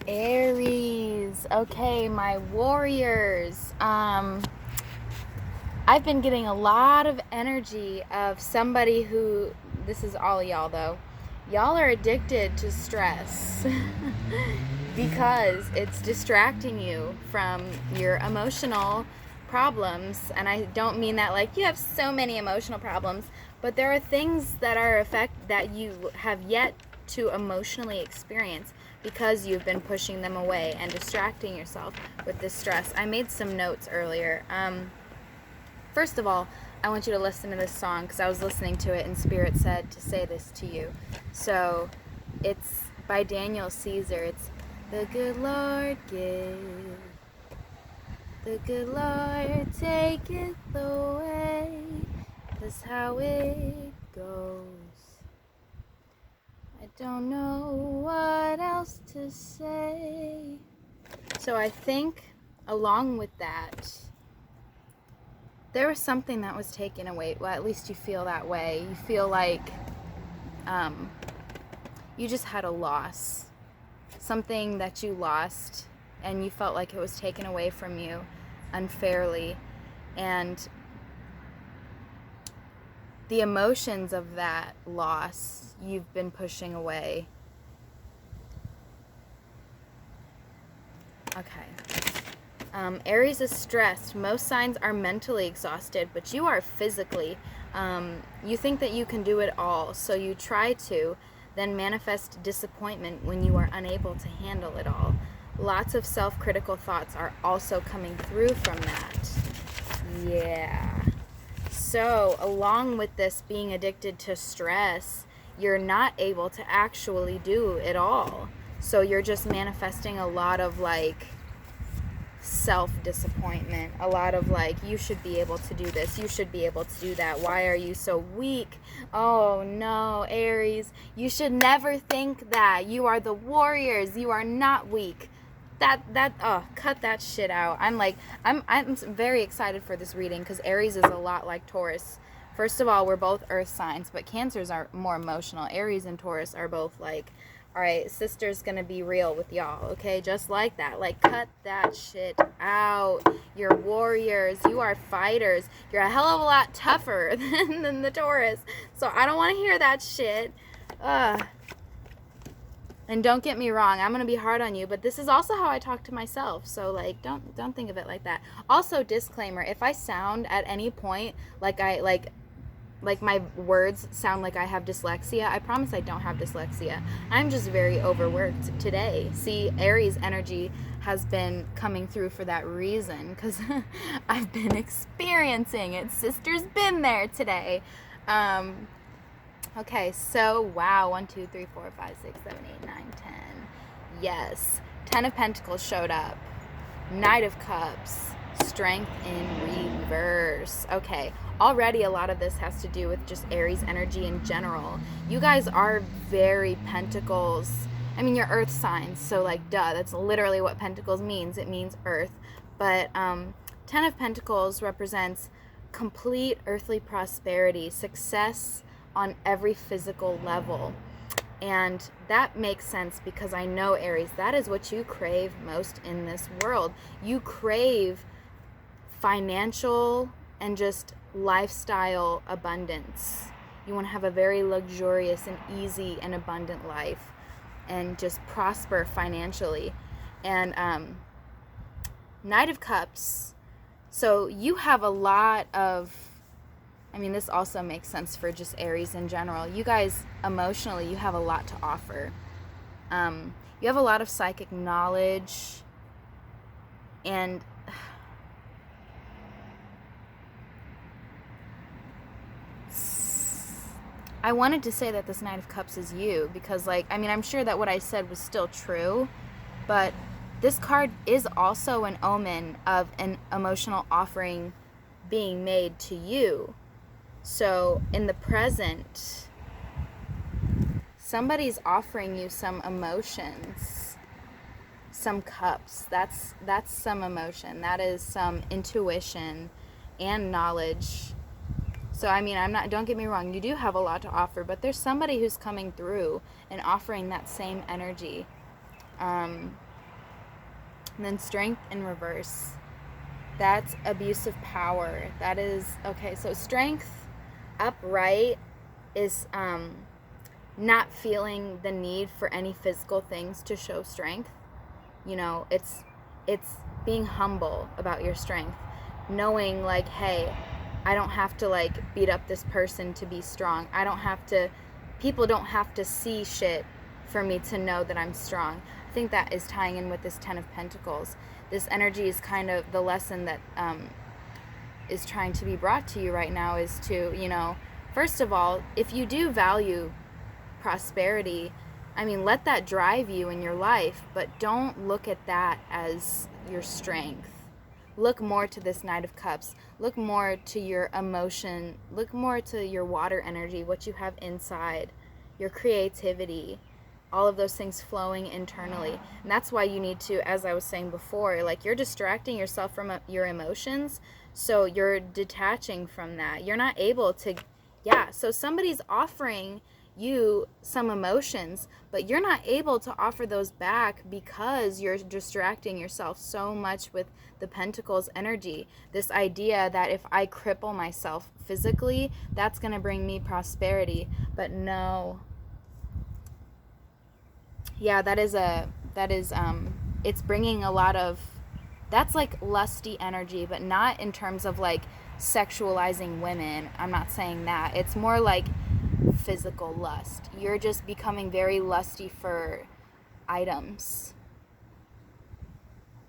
Aries. Okay, my warriors. I've been getting a lot of energy of somebody who, this is all y'all though, y'all are addicted to stress because it's distracting you from your emotional problems. And I don't mean that like you have so many emotional problems, but there are things that you have yet to emotionally experience because you've been pushing them away and distracting yourself with this stress. I made some notes earlier. First of all, I want you to listen to this song because I was listening to it and Spirit said to say this to you. So it's by Daniel Caesar. It's the good Lord give, the good Lord taketh away. That's how it goes. I don't know what else to say. So I think along with that, there was something that was taken away. Well, at least you feel that way. You feel like you just had a loss. Something that you lost and you felt like it was taken away from you unfairly. And the emotions of that loss you've been pushing away. Okay. Aries is stressed. Most signs are mentally exhausted, but you are physically. You think that you can do it all, so you try to, then manifest disappointment when you are unable to handle it all. Lots of self-critical thoughts are also coming through from that. Yeah. So, along with this being addicted to stress, you're not able to actually do it all. So you're just manifesting a lot of like self-disappointment, a lot of like, you should be able to do this, you should be able to do that, why are you so weak? Oh no, Aries, you should never think that. You are the warriors, you are not weak. Cut that shit out. I'm very excited for this reading because Aries is a lot like Taurus. First of all, we're both earth signs, but Cancers are more emotional. Aries and Taurus are both like, all right, sister's gonna be real with y'all, okay? Just like that. Like, cut that shit out. You're warriors. You are fighters. You're a hell of a lot tougher than the Taurus. So I don't want to hear that shit. And don't get me wrong, I'm gonna be hard on you, but this is also how I talk to myself. So like, don't think of it like that. Also, disclaimer: if I sound at any point like my words sound like I have dyslexia, I promise I don't have dyslexia. I'm just very overworked today. See, Aries energy has been coming through for that reason because I've been experiencing it. Sister's been there today. Okay, so wow, 1, 2, 3, 4, 5, 6, 7, 8, 9, 10. Yes, 10 of Pentacles showed up. Knight of Cups. Strength in reverse. Okay, already a lot of this has to do with just Aries energy in general. You guys are very Pentacles. I mean, you're earth signs, so like, duh, that's literally what Pentacles means. It means earth. But 10 of Pentacles represents complete earthly prosperity, success on every physical level. And that makes sense because I know, Aries, that is what you crave most in this world. You crave financial and just lifestyle abundance. You want to have a very luxurious and easy and abundant life and just prosper financially. And Knight of Cups, so you have a lot of, I mean, this also makes sense for just Aries in general. You guys, emotionally, you have a lot to offer. You have a lot of psychic knowledge, and I wanted to say that this Knight of Cups is you because, like, I mean, I'm sure that what I said was still true, but this card is also an omen of an emotional offering being made to you. So in the present, somebody's offering you some emotions, some cups. That's some emotion. That is some intuition and knowledge. So I mean, don't get me wrong, you do have a lot to offer, but there's somebody who's coming through and offering that same energy. And then strength in reverse. That's abuse of power. That is, okay, so strength upright is not feeling the need for any physical things to show strength. You know, it's being humble about your strength. Knowing like, hey, I don't have to like beat up this person to be strong. People don't have to see shit for me to know that I'm strong. I think that is tying in with this 10 of Pentacles. This energy is kind of the lesson that is trying to be brought to you right now is to, you know, first of all, if you do value prosperity, I mean, let that drive you in your life, but don't look at that as your strength. Look more to this Knight of Cups. Look more to your emotion. Look more to your water energy, what you have inside, your creativity, all of those things flowing internally. And that's why you need to, as I was saying before, like you're distracting yourself from your emotions, so you're detaching from that. You're not able to, so somebody's offering you some emotions, but you're not able to offer those back because you're distracting yourself so much with the Pentacles energy. This idea that if I cripple myself physically, that's going to bring me prosperity. But no. Yeah, it's bringing a lot of, that's like lusty energy, but not in terms of like sexualizing women. I'm not saying that. It's more like physical lust. You're just becoming very lusty for items.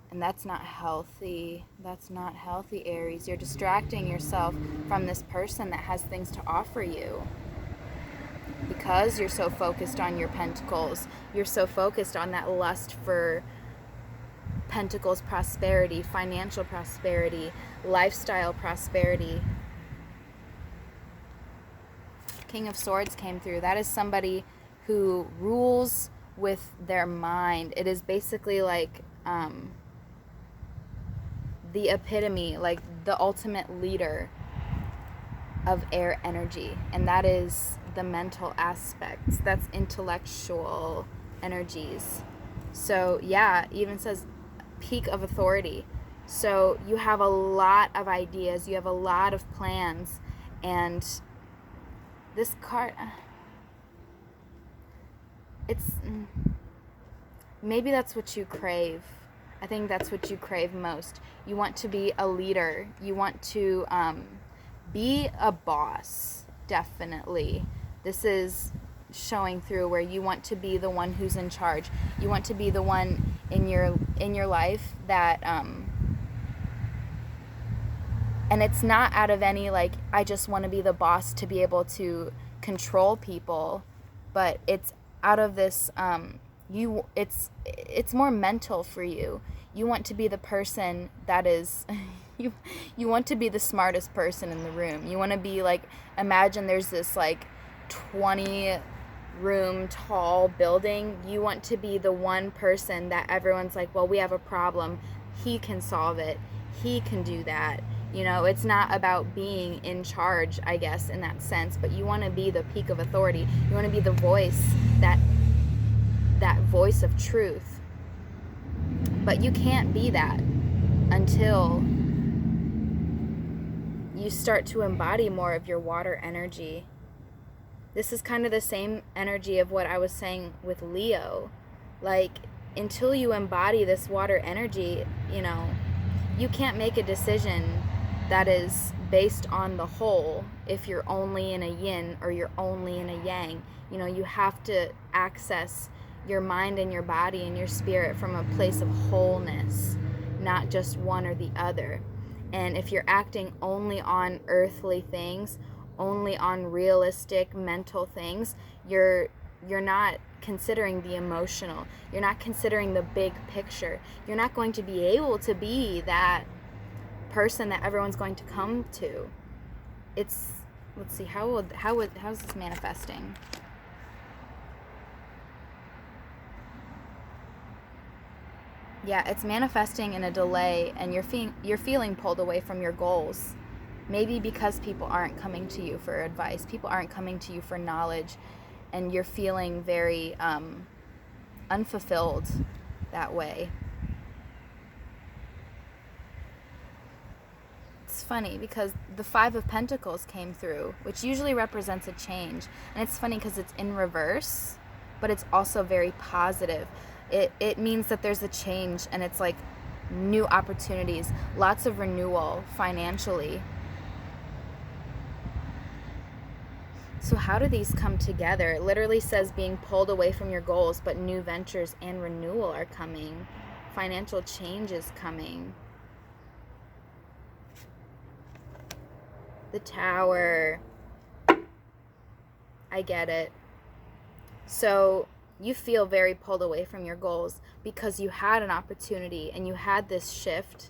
And that's not healthy. That's not healthy, Aries. You're distracting yourself from this person that has things to offer you. Because you're so focused on your pentacles. You're so focused on that lust for pentacles prosperity, financial prosperity, lifestyle prosperity. King of Swords came through. That is somebody who rules with their mind. It is basically like the epitome, like the ultimate leader of air energy. And that is the mental aspects. That's intellectual energies. So yeah, even says peak of authority. So you have a lot of ideas. You have a lot of plans. And this card, maybe that's what you crave. I think that's what you crave most. You want to be a leader. You want to be a boss, definitely. This is showing through where you want to be the one who's in charge. You want to be the one in your life that and it's not out of any like I just want to be the boss to be able to control people, but it's out of this it's more mental for you. You want to be the person that is you want to be the smartest person in the room. You want to be like, imagine there's this like 20 room tall building. You want to be the one person that everyone's like, well, we have a problem, he can solve it, he can do that. You know, it's not about being in charge, I guess, in that sense, but you want to be the peak of authority. You want to be the voice, that voice of truth. But you can't be that until you start to embody more of your water energy. This is kind of the same energy of what I was saying with Leo. Like, until you embody this water energy, you know, you can't make a decision that is based on the whole if you're only in a yin or you're only in a yang. You know, you have to access your mind and your body and your spirit from a place of wholeness, not just one or the other. And if you're acting only on earthly things, only on realistic mental things, you're not considering the emotional. You're not considering the big picture. You're not going to be able to be that person that everyone's going to come to. It's, let's see, how's this manifesting? Yeah, it's manifesting in a delay, and you're feeling pulled away from your goals. Maybe because people aren't coming to you for advice, people aren't coming to you for knowledge, and you're feeling very unfulfilled that way. it's funny because the Five of Pentacles came through, which usually represents a change. And it's funny because it's in reverse, but it's also very positive. It means that there's a change, and it's like new opportunities, lots of renewal financially. So how do these come together? It literally says being pulled away from your goals, but new ventures and renewal are coming. Financial change is coming. The Tower. I get it. So you feel very pulled away from your goals because you had an opportunity and you had this shift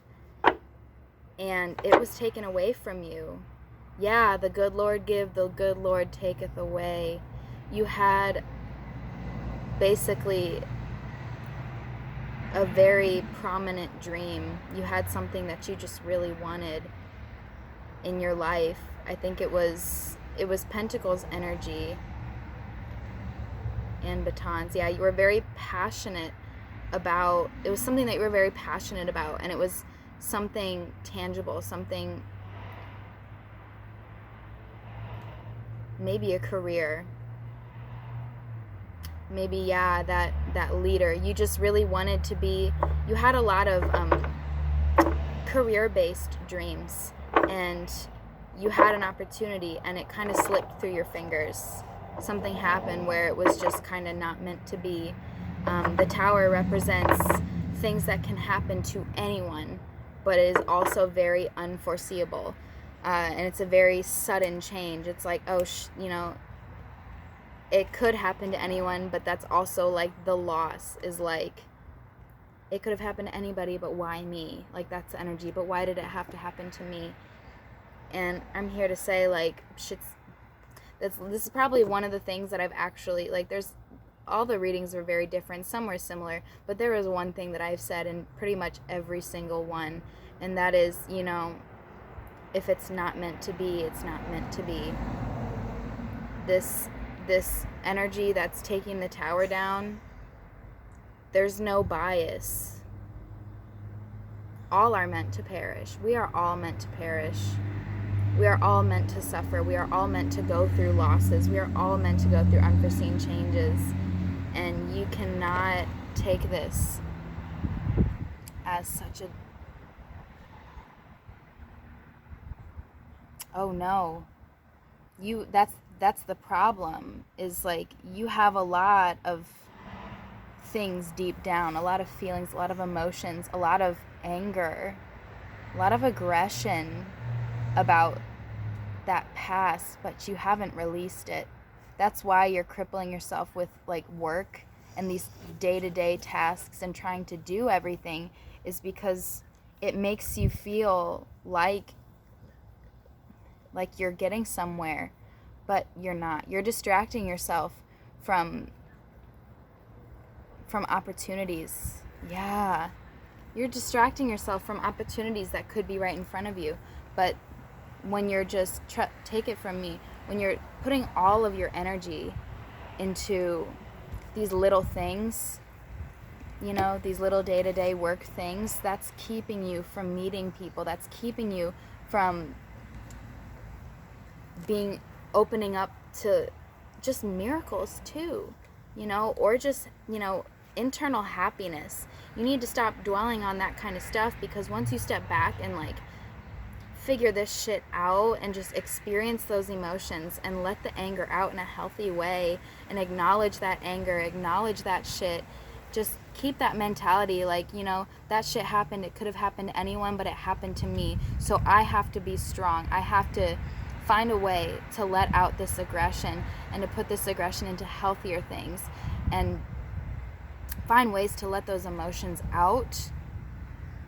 and it was taken away from you. Yeah, the good Lord give, the good Lord taketh away. You had basically a very prominent dream. You had something that you just really wanted in your life. I think it was Pentacles energy and batons. Yeah, you were very passionate about, it was something that you were very passionate about, and it was something tangible, something, maybe a career, maybe, yeah, that leader. You just really wanted to be, you had a lot of career-based dreams, and you had an opportunity and it kind of slipped through your fingers. Something happened where it was just kind of not meant to be. The Tower represents things that can happen to anyone, but it is also very unforeseeable. And it's a very sudden change. It's like, oh, it could happen to anyone, but that's also like the loss is like, it could have happened to anybody, but why me? Like, that's the energy, but why did it have to happen to me? And I'm here to say, like, this is probably one of the things that I've actually, like, there's, all the readings are very different, some were similar, but there is one thing that I've said in pretty much every single one, and that is, if it's not meant to be, it's not meant to be. This energy that's taking the Tower down, there's no bias. All are meant to perish. We are all meant to perish. We are all meant to suffer. We are all meant to go through losses. We are all meant to go through unforeseen changes. And you cannot take this as such a, oh no, that's the problem, is like, you have a lot of things deep down, a lot of feelings, a lot of emotions, a lot of anger, a lot of aggression about that past, but you haven't released it. That's why you're crippling yourself with like work and these day-to-day tasks and trying to do everything, is because it makes you feel like you're getting somewhere, but you're not. You're distracting yourself from opportunities. Yeah. You're distracting yourself from opportunities that could be right in front of you. But when you're just, take it from me, when you're putting all of your energy into these little things, these little day-to-day work things, that's keeping you from meeting people. That's keeping you from opening up to just miracles too, or just, internal happiness. You need to stop dwelling on that kind of stuff, because once you step back and like figure this shit out and just experience those emotions and let the anger out in a healthy way and acknowledge that anger, acknowledge that shit, just keep that mentality like, that shit happened, it could have happened to anyone, but it happened to me, so I have to be strong. I have to find a way to let out this aggression and to put this aggression into healthier things, and find ways to let those emotions out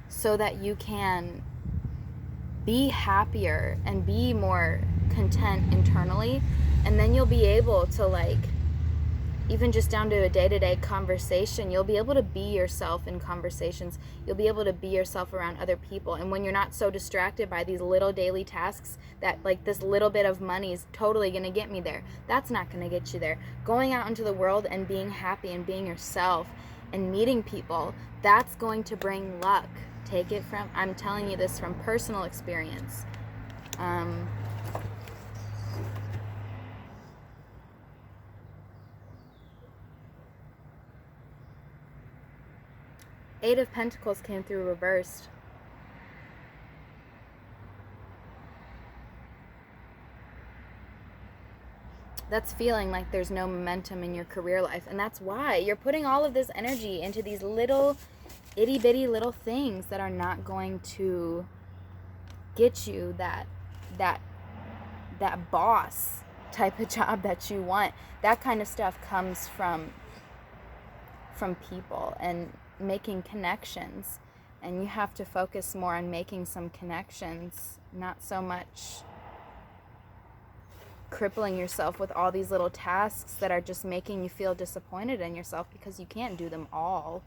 so that you can be happier and be more content internally. And then you'll be able to, like, even just down to a day-to-day conversation, you'll be able to be yourself in conversations. You'll be able to be yourself around other people. And when you're not so distracted by these little daily tasks that, like, this little bit of money is totally going to get me there, that's not going to get you there. Going out into the world and being happy and being yourself and meeting people, that's going to bring luck. I'm telling you this from personal experience. Eight of Pentacles came through reversed. That's feeling like there's no momentum in your career life. And that's why you're putting all of this energy into these little itty bitty little things that are not going to get you that boss type of job that you want. That kind of stuff comes from people and making connections. And you have to focus more on making some connections, not so much crippling yourself with all these little tasks that are just making you feel disappointed in yourself because you can't do them all,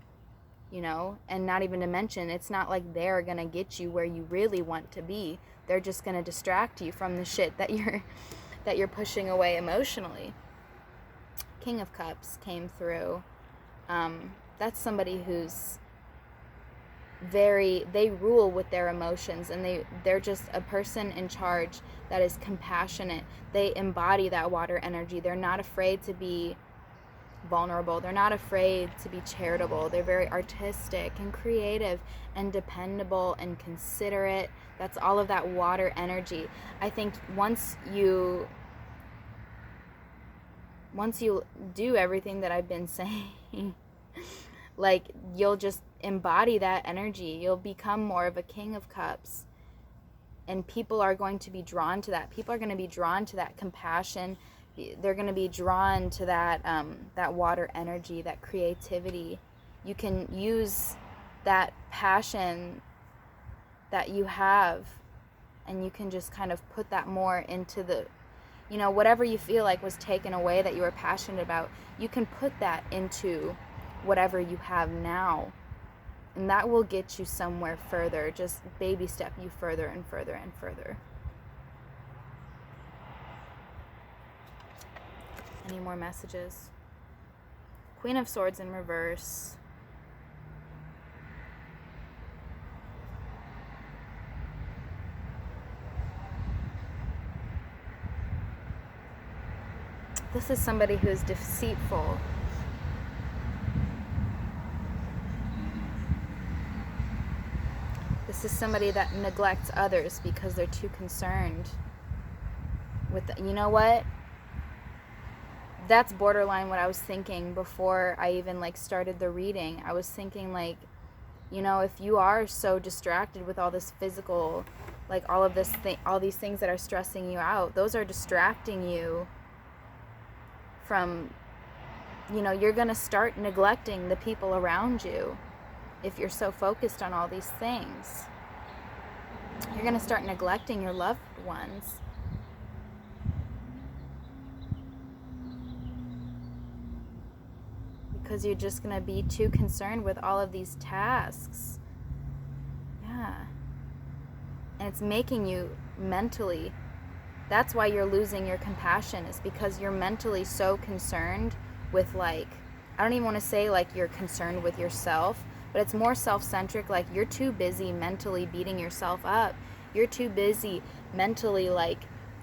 you know. And not even to mention, it's not like they're gonna get you where you really want to be. They're just gonna distract you from the shit that you're pushing away emotionally. King of Cups came through. That's somebody who's they rule with their emotions, and they're just a person in charge that is compassionate. They embody that water energy. They're not afraid to be vulnerable. They're not afraid to be charitable. They're very artistic and creative and dependable and considerate. That's all of that water energy. I think once you do everything that I've been saying, like, you'll just embody that energy. You'll become more of a King of Cups. And people are going to be drawn to that. People are going to be drawn to that compassion. They're going to be drawn to that water energy, that creativity. You can use that passion that you have, and you can just kind of put that more into the, you know, whatever you feel like was taken away that you were passionate about, you can put that into whatever you have now. And that will get you somewhere further, just baby step you further and further and further. Any more messages? Queen of Swords in reverse. This is somebody who is deceitful. This is somebody that neglects others because they're too concerned with you know what? That's borderline what I was thinking before I even started the reading. I was thinking, like, you know, if you are so distracted with all this physical, like all these things that are stressing you out, those are distracting you from, you know, you're going to start neglecting the people around you. If you're so focused on all these things, you're going to start neglecting your loved ones. Because you're just going to be too concerned with all of these tasks. Yeah. And it's making you mentally, that's why you're losing your compassion, is because you're mentally so concerned with, like, I don't even want to say like you're concerned with yourself, but it's more self-centric. Like, you're too busy mentally beating yourself up. You're too busy mentally, like,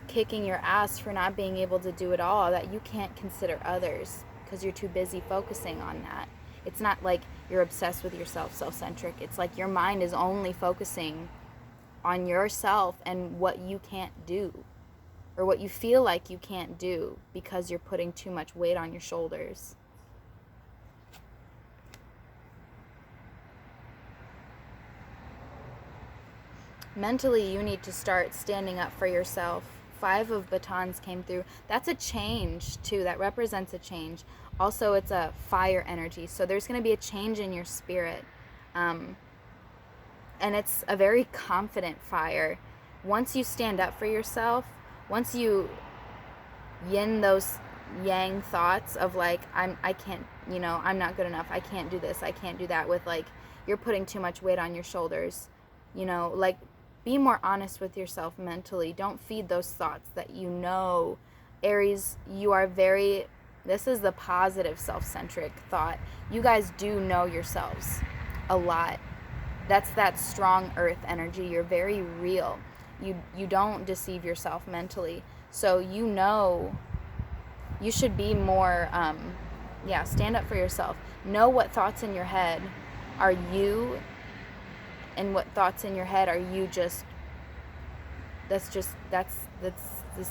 kicking your ass for not being able to do it all, that you can't consider others because you're too busy focusing on that. It's not like you're obsessed with yourself, self-centric. It's like your mind is only focusing on yourself and what you can't do, or what you feel like you can't do because you're putting too much weight on your shoulders. Mentally, you need to start standing up for yourself. 5 of batons came through. That's a change, too. That represents a change. Also, it's a fire energy. So there's going to be a change in your spirit. And it's a very confident fire. Once you stand up for yourself, once you yin those yang thoughts of, like, I can't, you know, I'm not good enough, I can't do this, I can't do that, with, like, you're putting too much weight on your shoulders, you know, like, be more honest with yourself mentally. Don't feed those thoughts that, you know, Aries, you are very, this is the positive self-centric thought. You guys do know yourselves a lot. That's that strong earth energy. You're very real. You don't deceive yourself mentally. So you should be more, stand up for yourself. Know what thoughts in your head are you, and what thoughts in your head are you just, that's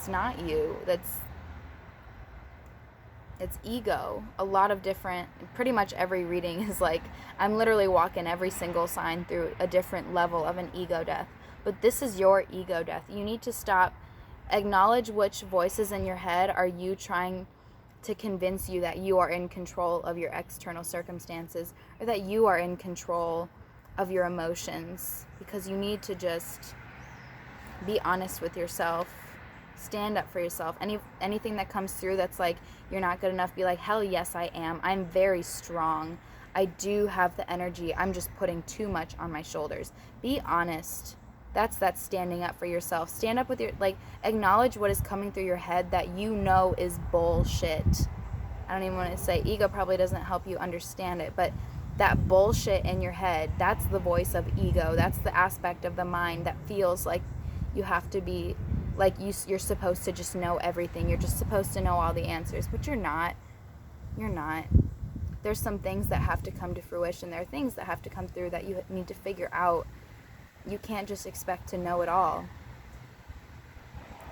not you. It's ego. A lot of different, pretty much every reading is like, I'm literally walking every single sign through a different level of an ego death. But this is your ego death. You need to stop, acknowledge which voices in your head are you trying to convince you that you are in control of your external circumstances, or that you are in control of your emotions, because you need to just be honest with yourself. Stand up for yourself. Anything that comes through that's like you're not good enough, be like, hell yes I am. I'm very strong. I do have the energy. I'm just putting too much on my shoulders. Be honest. That's standing up for yourself. Stand up with your, like, acknowledge what is coming through your head that you know is bullshit. I don't even want to say, ego probably doesn't help you understand it, but that bullshit in your head, that's the voice of ego. That's the aspect of the mind that feels like you have to be, like you're supposed to just know everything. You're just supposed to know all the answers, but you're not. You're not. There's some things that have to come to fruition. There are things that have to come through that you need to figure out. You can't just expect to know it all.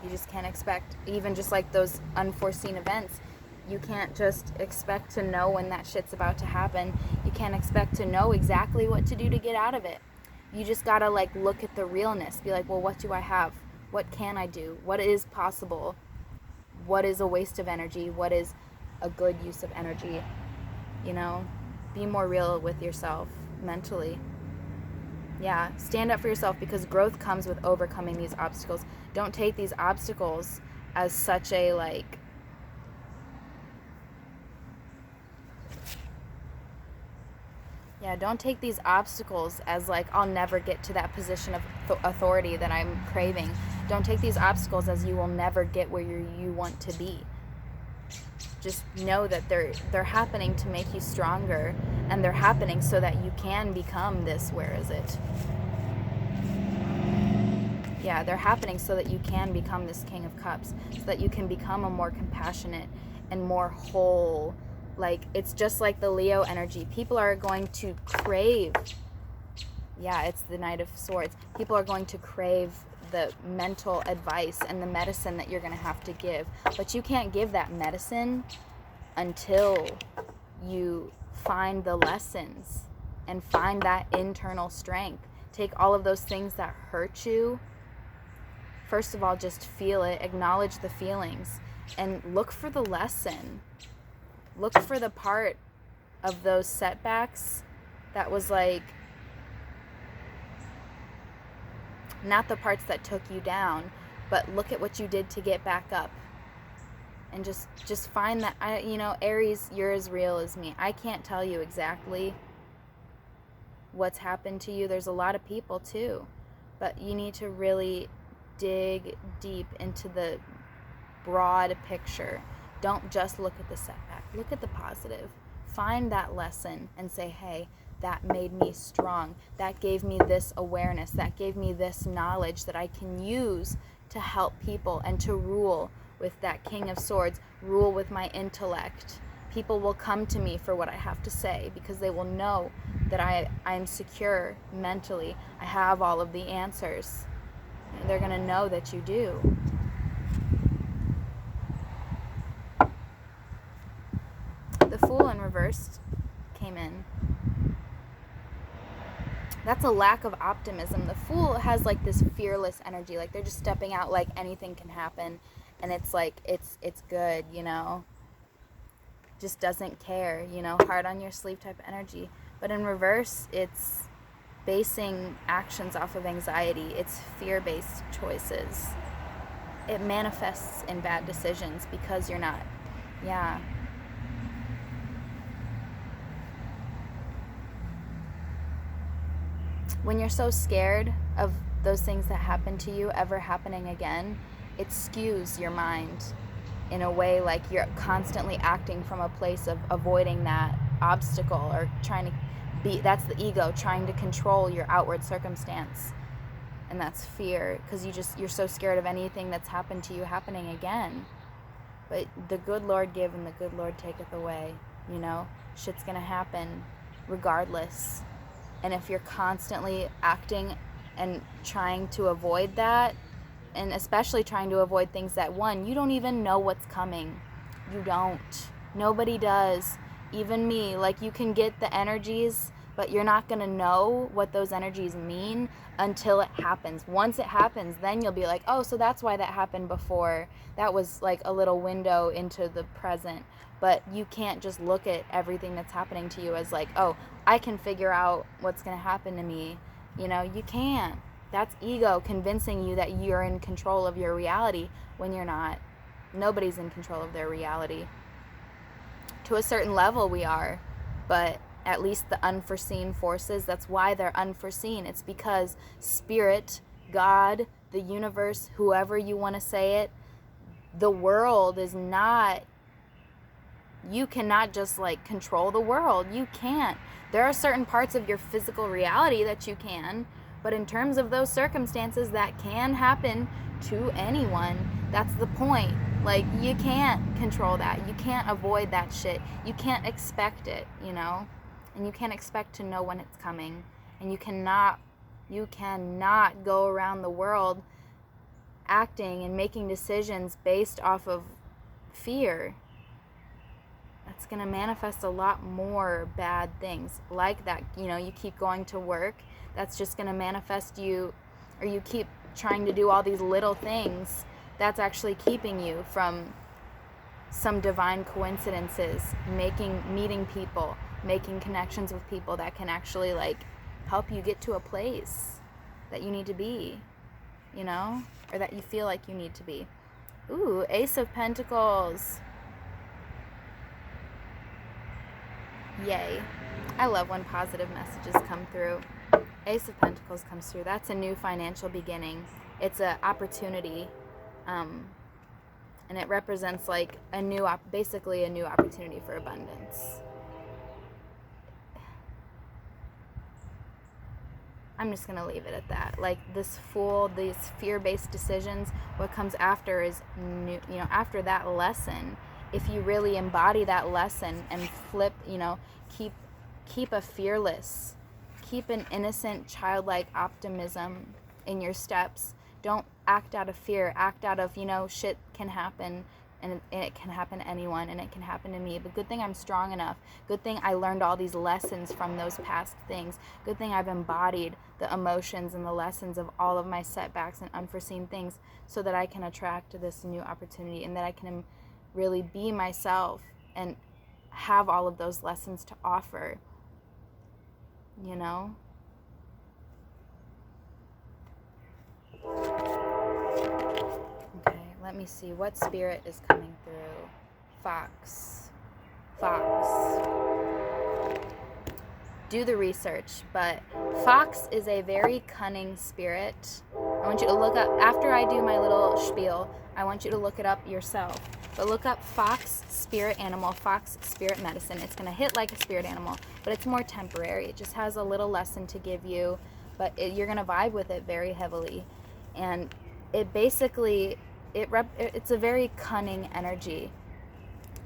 You just can't expect, even just like those unforeseen events, you can't just expect to know when that shit's about to happen. You can't expect to know exactly what to do to get out of it. You just gotta like look at the realness. Be like, well, what do I have? What can I do? What is possible? What is a waste of energy? What is a good use of energy? You know, be more real with yourself mentally. Yeah, stand up for yourself, because growth comes with overcoming these obstacles. Don't take these obstacles as such a like, don't take these obstacles as like, I'll never get to that position of authority that I'm craving. Don't take these obstacles as you will never get where you want to be. Just know that they're happening to make you stronger, and they're happening so that you can become this, where is it? Yeah, they're happening so that you can become this King of Cups, so that you can become a more compassionate and more whole. Like, it's just like the Leo energy. People are going to crave, it's the Knight of Swords. People are going to crave the mental advice and the medicine that you're going to have to give. But you can't give that medicine until you find the lessons and find that internal strength. Take all of those things that hurt you. First of all, just feel it, acknowledge the feelings, and look for the lesson. Look for the part of those setbacks that was like, not the parts that took you down, but look at what you did to get back up. And just find that, Aries, you're as real as me. I can't tell you exactly what's happened to you. There's a lot of people too, but you need to really dig deep into the broad picture. Don't just look at the setback. Look at the positive. Find that lesson and say, hey, that made me strong. That gave me this awareness. That gave me this knowledge that I can use to help people and to rule with that King of Swords, rule with my intellect. People will come to me for what I have to say, because they will know that I'm secure mentally. I have all of the answers. And they're going to know that you do. The Fool in reverse came in. That's a lack of optimism. The Fool has like this fearless energy, like they're just stepping out like anything can happen, and it's like it's good, just doesn't care, heart on your sleeve type of energy. But in reverse, it's basing actions off of anxiety. It's fear-based choices. It manifests in bad decisions because you're not, when you're so scared of those things that happen to you ever happening again, it skews your mind in a way like you're constantly acting from a place of avoiding that obstacle, or trying to be, that's the ego trying to control your outward circumstance. And that's fear, because you're so scared of anything that's happened to you happening again. But the good Lord give and the good Lord taketh away. Shit's gonna happen regardless. And if you're constantly acting and trying to avoid that, and especially trying to avoid things that, one, you don't even know what's coming. You don't. Nobody does. Even me. Like, you can get the energies, but you're not going to know what those energies mean until it happens. Once it happens, then you'll be like, oh, so that's why that happened before. That was like a little window into the present. But you can't just look at everything that's happening to you as like, oh, I can figure out what's going to happen to me. You can't. That's ego convincing you that you're in control of your reality when you're not. Nobody's in control of their reality. To a certain level we are, but at least the unforeseen forces, that's why they're unforeseen. It's because spirit, God, the universe, whoever you want to say it, the world is not, you cannot just like control the world. You can't. There are certain parts of your physical reality that you can, but in terms of those circumstances that can happen to anyone, that's the point. Like, you can't control that. You can't avoid that shit. You can't expect it, and you can't expect to know when it's coming. And you cannot go around the world acting and making decisions based off of fear. That's going to manifest a lot more bad things like that. You keep going to work, that's just going to manifest you, or you keep trying to do all these little things, that's actually keeping you from some divine coincidences, meeting people, making connections with people that can actually like help you get to a place that you need to be, or that you feel like you need to be. Ooh, Ace of Pentacles. Yay. I love when positive messages come through. Ace of Pentacles comes through. That's a new financial beginning. It's an opportunity. And it represents like basically a new opportunity for abundance. I'm just going to leave it at that. Like, these fear-based decisions, what comes after is new, after that lesson. If you really embody that lesson and flip, keep a fearless, keep an innocent, childlike optimism in your steps. Don't act out of fear. Act out of, shit can happen, and it can happen to anyone, and it can happen to me. But good thing I'm strong enough. Good thing I learned all these lessons from those past things. Good thing I've embodied the emotions and the lessons of all of my setbacks and unforeseen things so that I can attract this new opportunity, and that I can really be myself and have all of those lessons to offer. Okay, let me see what spirit is coming through. Fox. Do the research, but Fox is a very cunning spirit. I want you to look up, after I do my little spiel, I want you to look it up yourself. But look up Fox spirit animal, Fox spirit medicine. It's going to hit like a spirit animal, but it's more temporary. It just has a little lesson to give you, but you're going to vibe with it very heavily. And it basically, it's a very cunning energy,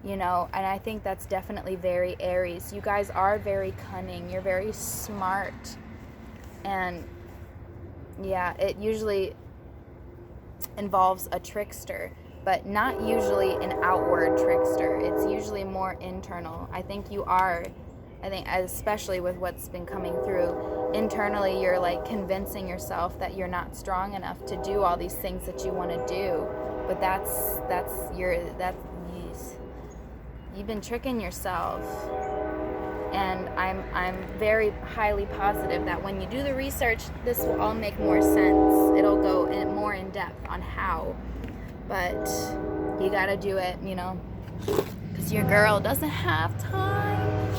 and I think that's definitely very Aries. You guys are very cunning. You're very smart. And yeah, it usually involves a trickster, but not usually an outward trickster. It's usually more internal. I think especially with what's been coming through, internally you're like convincing yourself that you're not strong enough to do all these things that you want to do. But you've been tricking yourself. And I'm very highly positive that when you do the research, this will all make more sense. It'll go more in depth on how. But you gotta do it, because your girl doesn't have time.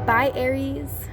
Bye, Aries.